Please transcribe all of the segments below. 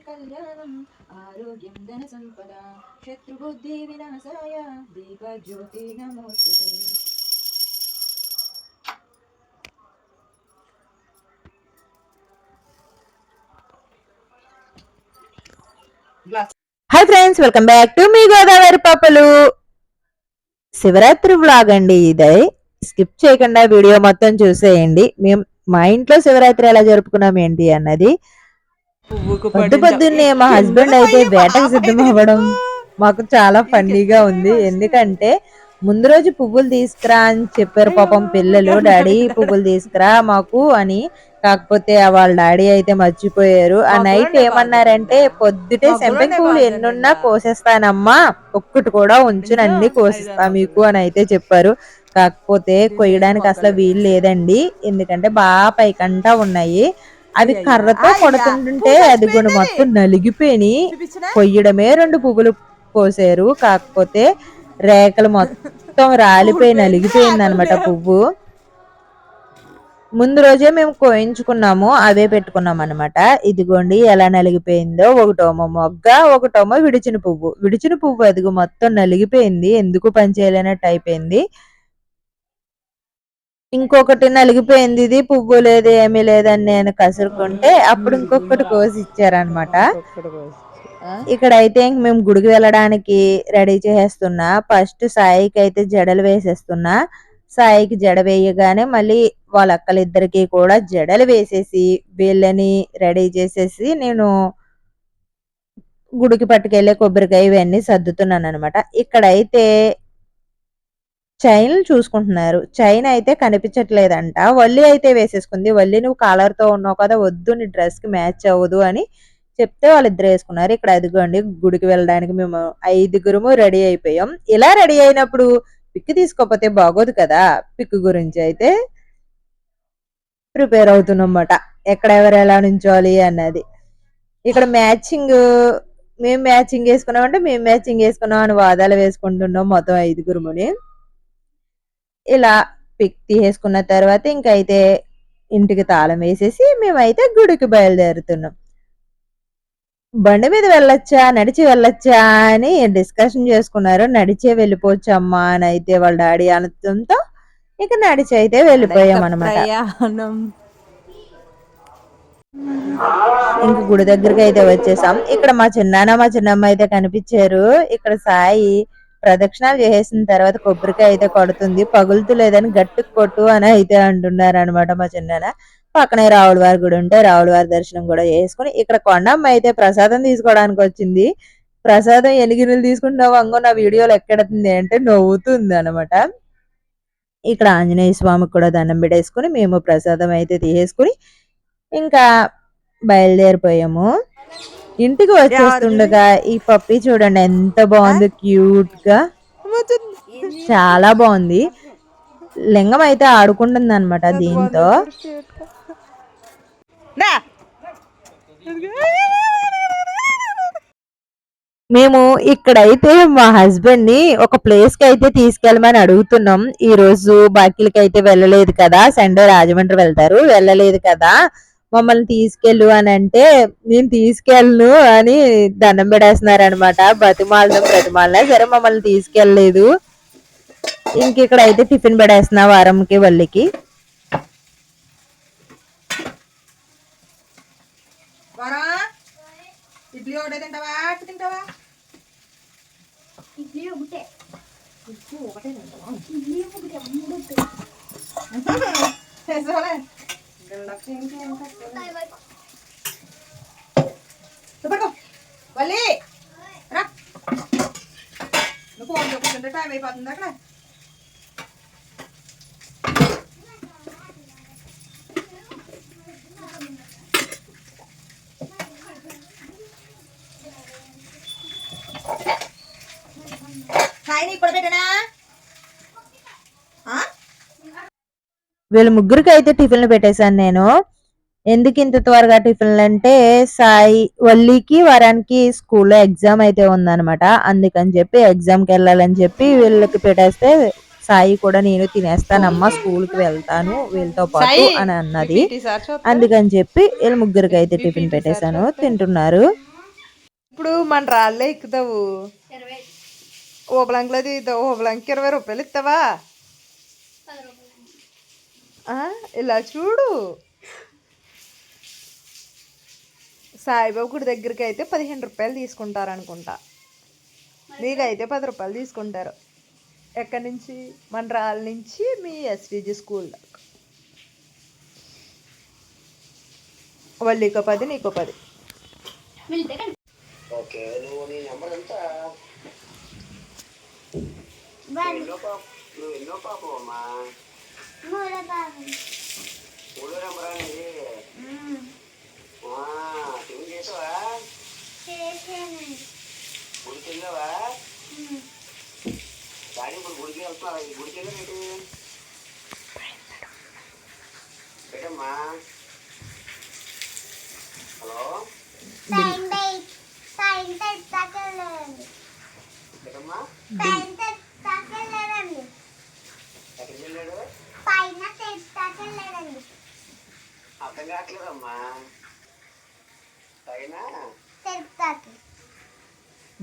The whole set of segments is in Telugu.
కళ్యాణం ఆరోగ్యం ధన సంపద శత్రుబుద్ధి వినాశాయ దీపజ్యోతి నమోస్తుతే. Hi friends, welcome back to మీ గోదావరి పాపలు. శివరాత్రి వ్లాగ్ అండి ఇదే. స్కిప్ చేయకుండా వీడియో మొత్తం చూసేయండి. మేము మా ఇంట్లో శివరాత్రి ఎలా జరుపుకున్నాం ఏంటి అన్నది. పొద్దున్నే మా హస్బెండ్ అయితే వేటకు సిద్ధం అవ్వడం మాకు చాలా ఫన్నీగా ఉంది. ఎందుకంటే ముందు రోజు పువ్వులు తీసుకురా అని చెప్పారు పాపం పిల్లలు, డాడీ పువ్వులు తీసుకురా మాకు అని. కాకపోతే వాళ్ళ డాడీ అయితే మర్చిపోయారు. ఆ నైట్ ఏమన్నారంటే, పొద్దుటే సెంపెంగ్ పువ్వులు ఎన్నున్నా కోసేస్తానమ్మా, ఒక్కటి కూడా ఉంచుని అన్ని కోసిస్తా మీకు అని అయితే చెప్పారు. కాకపోతే కొయ్యడానికి అసలు వీలు లేదండి, ఎందుకంటే బాగా పైకంటా ఉన్నాయి. అవి కర్రతో కొడుతుంటే అది కూడా మొత్తం నలిగిపోయి కొయ్యడమే 2 పువ్వులు కోసారు. కాకపోతే రేఖలు మొత్తం రాలిపోయి నలిగిపోయింది అనమాట పువ్వు. ముందు రోజే మేము కోయించుకున్నాము, అవే పెట్టుకున్నాం అనమాట. ఇదిగోండి ఎలా నలిగిపోయిందో. ఒకటోమో మొగ్గ, ఒకటోమో విడిచిన పువ్వు అదిగో మొత్తం నలిగిపోయింది, ఎందుకు పనిచేయలేనట్టు అయిపోయింది. ఇంకొకటి నలిగిపోయింది, ఇది పువ్వు లేదు ఏమీ లేదని నేను కసురుకుంటే అప్పుడు ఇంకొకటి కోసి ఇచ్చారనమాట. ఇక్కడైతే ఇంక మేము గుడికి వెళ్ళడానికి రెడీ చేసేస్తున్నా. ఫస్ట్ సాయికి అయితే జడలు వేసేస్తున్నా. సాయికి జడ వేయగానే మళ్ళీ వాళ్ళ అక్కలిద్దరికి కూడా జడలు వేసేసి వీళ్ళని రెడీ చేసేసి నేను గుడికి పట్టుకెళ్ళే కొబ్బరికాయ ఇవన్నీ సర్దుతున్నాను అనమాట. ఇక్కడైతే చైన్లు చూసుకుంటున్నారు. చైన్ అయితే కనిపించట్లేదంట. వల్లి అయితే వేసేసుకుంది. వల్లి నువ్వు కాలర్తో ఉన్నావు కదా, వద్దు నీ డ్రెస్ కి మ్యాచ్ అవ్వదు అని చెప్తే వాళ్ళిద్దరు వేసుకున్నారు. ఇక్కడ అదిగోండి గుడికి వెళ్ళడానికి మేము 5గురుము రెడీ అయిపోయాం. ఇలా రెడీ అయినప్పుడు పిక్ తీసుకోకపోతే బాగోదు కదా. పిక్ గురించి అయితే ప్రిపేర్ అవుతున్నమాట, ఎక్కడ ఎవరు ఎలా నుంచోవాలి అన్నది. ఇక్కడ మ్యాచింగ్, మేము మ్యాచింగ్ వేసుకున్నామంటే మేము మ్యాచింగ్ వేసుకున్నాం అని వాదాలు వేసుకుంటున్నాం మొత్తం 5గురుముని. ఇలా పిక్ తీసేసుకున్న తర్వాత ఇంకైతే ఇంటికి తాళం వేసేసి మేమైతే గుడికి బయలుదేరుతున్నాం. బండి మీద వెళ్ళొచ్చా నడిచి వెళ్ళొచ్చా అని డిస్కషన్ చేసుకున్నారు. నడిచే వెళ్ళిపోవచ్చమ్మా అని అయితే వాళ్ళ డాడీ అనడంతో ఇక నడిచి అయితే వెళ్ళిపోయాం అనమాట. ఇంక గుడి దగ్గరికి అయితే వచ్చేసాం. ఇక్కడ మా చిన్నమ్మ అయితే కనిపించారు. ఇక్కడ సాయి ప్రదక్షిణాలు చేసేసిన తర్వాత కొబ్బరికాయ అయితే కొడుతుంది. పగులుతులేదని గట్టికి కొట్టు అని అయితే అంటున్నారు అనమాట మా చిన్నాన్న. పక్కనే రావుల వారి గుడి ఉంటే రావుల వారి దర్శనం కూడా చేసుకుని ఇక్కడ కొండమ్మ అయితే ప్రసాదం తీసుకోవడానికి వచ్చింది. ప్రసాదం ఎన్ని గిన్నెలు తీసుకుంటున్నావు అంగో నా వీడియోలో ఎక్కడుతుంది అంటే నవ్వుతుంది అనమాట. ఇక్కడ ఆంజనేయ స్వామికి కూడా దండం పెట్టేసుకుని మేము ప్రసాదం అయితే తీసేసుకుని ఇంకా బయలుదేరిపోయాము. ఇంటికి వచ్చేస్తుండగా ఈ పప్పి చూడండి ఎంత బాగుంది, క్యూట్ గా చాలా బాగుంది. లింగం అయితే ఆడుకుంటుంది అనమాట దీంతో. మేము ఇక్కడైతే మా హస్బెండ్ ని ఒక ప్లేస్ కి అయితే తీసుకెళ్ళమని అడుగుతున్నాం. ఈ రోజు బాకీలకి అయితే వెళ్ళలేదు కదా, సండే రాజమండ్రి వెళ్తారు, వెళ్ళలేదు కదా మమ్మల్ని తీసుకెళ్ళు అని అంటే నేను తీసుకెళ్ళను అని దండం పెడేస్తున్నారు అనమాట. బ్రతిమాలనా సరే మమ్మల్ని తీసుకెళ్ళలేదు. ఇంక ఇక్కడ అయితే టిఫిన్ పెడేస్తున్నా వారంకి వల్లికి. ఇడ్లీ ఒకటే తింటావా అట్టు తింటావా? ఇడ్లీ ఒకటే వల్లి రా, నువ్వు ఫోన్ చూపుతుంటే టైం అయిపోతుంది అక్కడ. వీళ్ళ ముగ్గురికి అయితే టిఫిన్లు పెట్టేశాను నేను. ఎందుకు ఇంత త్వరగా టిఫిన్లు అంటే సాయి వల్లికి వారానికి స్కూల్లో ఎగ్జామ్ అయితే ఉందన్నమాట. అందుకని చెప్పి ఎగ్జామ్కి వెళ్ళాలని చెప్పి వీళ్ళకి పెట్టేస్తే సాయి కూడా నేను తినేస్తానమ్మా స్కూల్కి వెళ్తాను వీళ్ళతో పాటు అని అన్నది. అందుకని చెప్పి వీళ్ళ ముగ్గురికి అయితే టిఫిన్ పెట్టేశాను, తింటున్నారు. ఇప్పుడు మన రాళ్ళే ఎక్కుతావు, ఓ బ్లాంక్లో దిగుతావు, ఓ బ్లాంక్ 20 రూపాయలు ఇస్తావా? ఇలా చూడు, సాయిబాబు గుడి దగ్గరికి అయితే 15 రూపాయలు తీసుకుంటారు అనుకుంటా, నీకైతే 10 రూపాయలు తీసుకుంటారు. ఎక్కడి నుంచి? మన రాళ్ళ నుంచి మీ ఎస్విజి స్కూల్ దాకా. వాళ్ళీకో 10, నీకో 10. డాడీ ఇప్పుడు గుడికి వెళ్తున్నా, ఈ గుడికి వెళ్ళి పెట్టమ్మా. హలో పెట్టమ్మా, ఎక్కడికి వెళ్ళాడు? అర్థం కావట్లేదమ్మా. పైన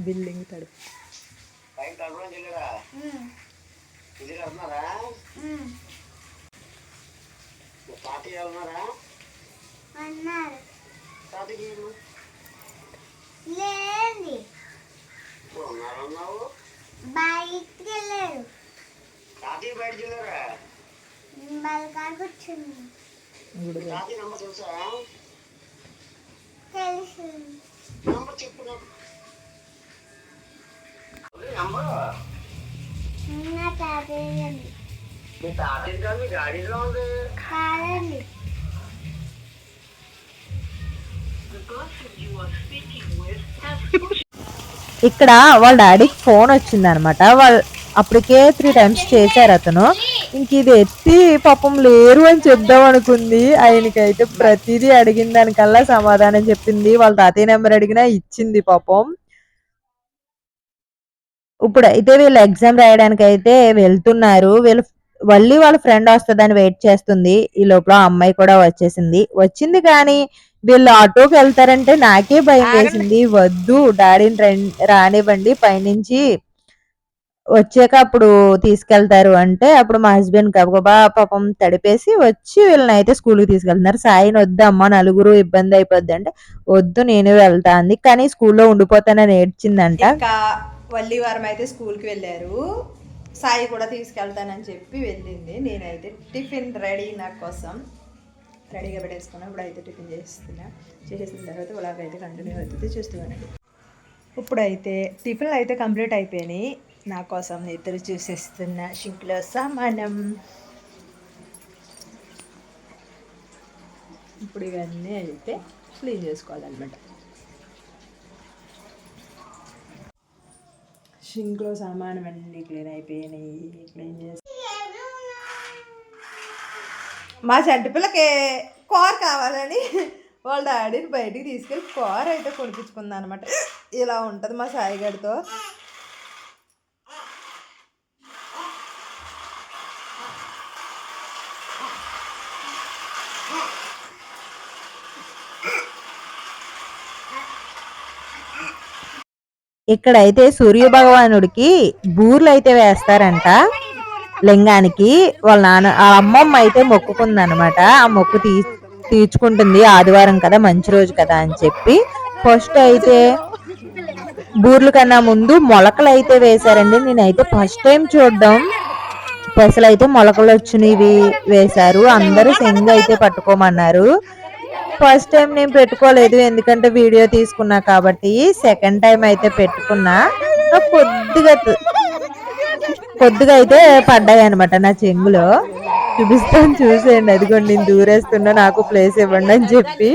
బిల్డింగ్ తడుపు పైన తడపడం వెళ్ళాడా? ఇది కడుతున్నారా? తాతయ్య ఉన్నారా? తాతయ్య ఉన్నారన్నావు, బయటికి వెళ్ళారు. తాతయ్య బయటకు వెళ్ళారా? బలకాడు కూర్చుంది. తాతయ్య నమ్మ తెలుసా? తెలుసు. నంబర్ చెప్పు, నంబర్. నా తాతయ్య మీ తాతయ్య కాదు, మీ గాడిలో ఉంది కాదండి. ఇక్కడ వాళ్ళ డాడీకి ఫోన్ వచ్చింది అనమాట. వాళ్ళు అప్పటికే 3 టైమ్స్ చేశారు అతను. ఇంక ఇది ఎత్తి పాపం లేరు అని చెప్దాం అనుకుంది. ఆయనకైతే ప్రతిదీ అడిగిన దానికల్లా సమాధానం చెప్పింది. వాళ్ళ తాతయ్య నెంబర్ అడిగినా ఇచ్చింది పాపం. ఇప్పుడు అయితే వీళ్ళు ఎగ్జామ్ రాయడానికి అయితే వెళ్తున్నారు. మళ్ళీ వాళ్ళ ఫ్రెండ్ వస్తుందని వెయిట్ చేస్తుంది. ఈ లోపల అమ్మాయి కూడా వచ్చింది కానీ వీళ్ళు ఆటోకి వెళ్తారంటే నాకే భయం వేసింది. వద్దు డాడీని రానివ్వండి, పైనుంచి వచ్చాక అప్పుడు తీసుకెళ్తారు అంటే అప్పుడు మా హస్బెండ్ గబగబా పాపం తడిపేసి వచ్చి వీళ్ళని అయితే స్కూల్కి తీసుకెళ్తున్నారు. సాయిని వద్దమ్మా, నలుగురు ఇబ్బంది అయిపోద్ది అంటే వద్దు నేను వెళ్తా అంది. కానీ స్కూల్లో ఉండిపోతానని ఏడ్చిందంట. వల్లివారం అయితే స్కూల్కి వెళ్ళారు. సాయి కూడా తీసుకెళ్తానని చెప్పి వెళ్ళింది. నేనైతే టిఫిన్ రెడీ నా కోసం రెడీగా పెట్టేసుకున్నా. ఇప్పుడు అయితే టిఫిన్ చేసేసిన తర్వాత అలాగైతే కంటిన్యూ అవుతుంది, చూస్తున్నాను. ఇప్పుడైతే టిఫిన్లు అయితే కంప్లీట్ అయిపోయినాయి. నా కోసం ఇద్దరు చూసేస్తున్న షింక్లో సామానం. ఇప్పుడు ఇవన్నీ అయితే క్లీన్ చేసుకోవాలన్నమాట. షింక్లో సామానం అన్నీ క్లీన్ అయిపోయినాయి. క్లీన్ చేసి మా చెంట పిల్లకి కూర కావాలని వాళ్ళ డాడీని బయటికి తీసుకెళ్ళి కూర అయితే కొనిపించుకుంది అనమాట. ఇలా ఉంటుంది మా సాయిగాడితో. ఇక్కడైతే సూర్య భగవానుడికి బూర్లు అయితే వేస్తారంట లింగానికి. వాళ్ళ నాన్న ఆ అమ్మమ్మ అయితే మొక్కుకుందనమాట. ఆ మొక్కు తీర్చుకుంటుంది. ఆదివారం కదా, మంచి రోజు కదా అని చెప్పి ఫస్ట్ అయితే బూర్ల కన్నా ముందు మొలకలు అయితే వేశారండి. నేనైతే ఫస్ట్ టైం చూడడం. పెసలు అయితే మొలకలు వచ్చినవి వేశారు. అందరూ శంగ అయితే పట్టుకోమన్నారు. ఫస్ట్ టైం నేను పెట్టుకోలేదు, ఎందుకంటే వీడియో తీసుకున్నా కాబట్టి. సెకండ్ టైం అయితే పెట్టుకున్నా. కొద్దిగా అయితే పడ్డాయి అనమాట నా చెంగులో. చూపిస్తాను చూసేయండి. అదిగోండి నేను దూరేస్తున్నా, నాకు ప్లేస్ ఇవ్వండి అని చెప్పి.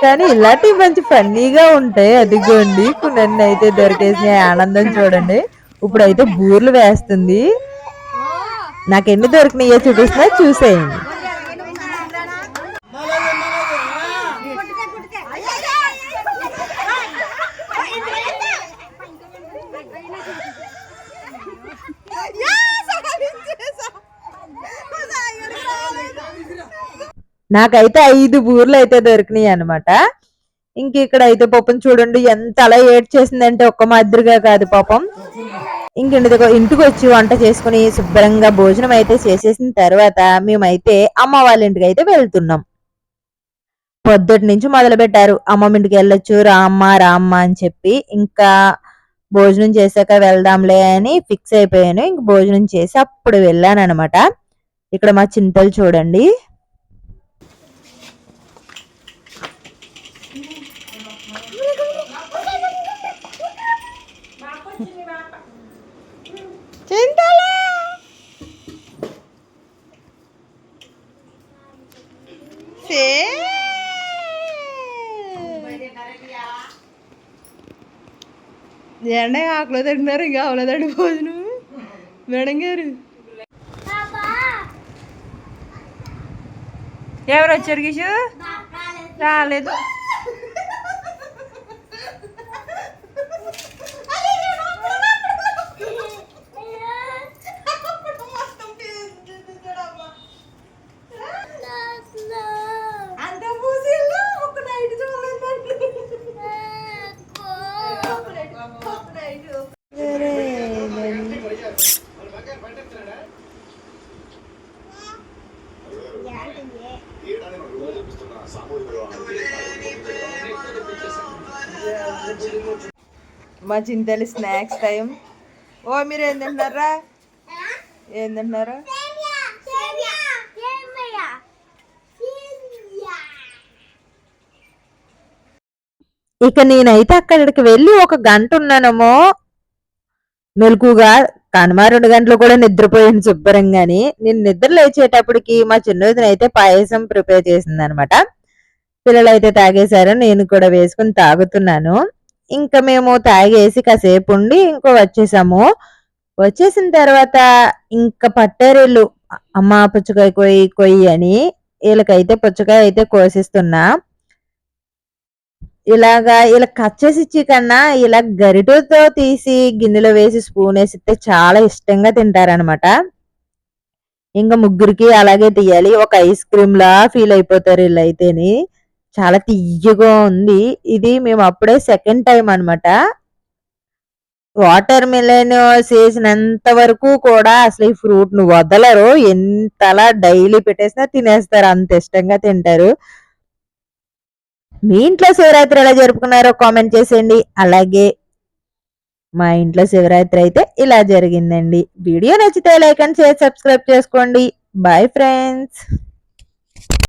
కానీ ఇలాంటివి మంచి ఫన్నీగా ఉంటాయి. అదిగోండి నన్ను అయితే దొరికేసిన ఆనందం చూడండి. ఇప్పుడైతే బూర్లు వేస్తుంది. నాకు ఎన్ని దొరికినాయో చూపిస్తున్నా, చూసేయండి. నాకైతే 5 బూర్లు అయితే దొరికినాయి అనమాట. ఇంక ఇక్కడ అయితే పాపం చూడండి ఎంత అలా ఏడ్చేసిందంటే ఒక్క మాదిరిగా కాదు పాపం. ఇంటికి వచ్చి వంట చేసుకుని శుభ్రంగా భోజనం అయితే చేసేసిన తర్వాత మేమైతే అమ్మ వాళ్ళ ఇంటికి అయితే వెళ్తున్నాం. పొద్దుటి నుంచి మొదలు పెట్టారు అమ్మమ్మ ఇంటికి వెళ్ళొచ్చు రామ్మ అని చెప్పి. ఇంకా భోజనం చేశాక వెళ్దాంలే అని ఫిక్స్ అయిపోయాను. ఇంక భోజనం చేసి అప్పుడు వెళ్ళాను అనమాట. ఇక్కడ మా చింతలు చూడండి. ఎండ ఆకులో తింటున్నారు ఇంకా అవలేదండి భోజనం మేడం గారు. ఎవరు వచ్చారు కిషు? రాలేదు. మా చింతలు స్నాక్స్ టైం. ఓ మీరు ఏం తింటున్నారా? ఏం తింటున్నారు? ఇక నేనైతే అక్కడికి వెళ్ళి 1 గంట ఉన్నానేమో మెలకుగా. కనుమ 2 గంటలు కూడా నిద్రపోయాను శుభ్రంగాని. నేను నిద్ర లేచేటప్పటికి మా చిన్నదిన అయితే పాయసం ప్రిపేర్ చేసింది అనమాట. పిల్లలు అయితే తాగేశారు, నేను కూడా వేసుకుని తాగుతున్నాను. ఇంకా మేము తాగేసి కాసేపు ఉండి ఇంకో వచ్చేసాము. వచ్చేసిన తర్వాత ఇంకా పట్టారీళ్ళు అమ్మ పుచ్చకాయ కొయ్యి అని. వీళ్ళకైతే పుచ్చకాయ అయితే కోసిస్తున్నా. ఇలా కట్ చేసి ఇచ్చి కన్నా ఇలా గరిటతో తీసి గిన్నెలో వేసి స్పూన్ వేసిస్తే చాలా ఇష్టంగా తింటారనమాట. ఇంకా ముగ్గురికి అలాగే తీయాలి. ఒక ఐస్ క్రీమ్ లా ఫీల్ అయిపోతారు వీళ్ళైతేని. చాలా తియ్యగా ఉంది. ఇది మేము అప్పుడే సెకండ్ టైం అనమాట. వాటర్ మిలన్ చేసినంత వరకు కూడా అసలు ఈ ఫ్రూట్ ను వదలరు. ఎంతలా డైలీ పెట్టేసినా తినేస్తారు, అంత ఇష్టంగా తింటారు. మీ ఇంట్లో శివరాత్రి ఎలా జరుపుకున్నారో కామెంట్ చేసేయండి. అలాగే మా ఇంట్లో శివరాత్రి అయితే ఇలా జరిగిందండి. వీడియో నచ్చితే లైక్ అండ్ షేర్, సబ్స్క్రైబ్ చేసుకోండి. Bye friends.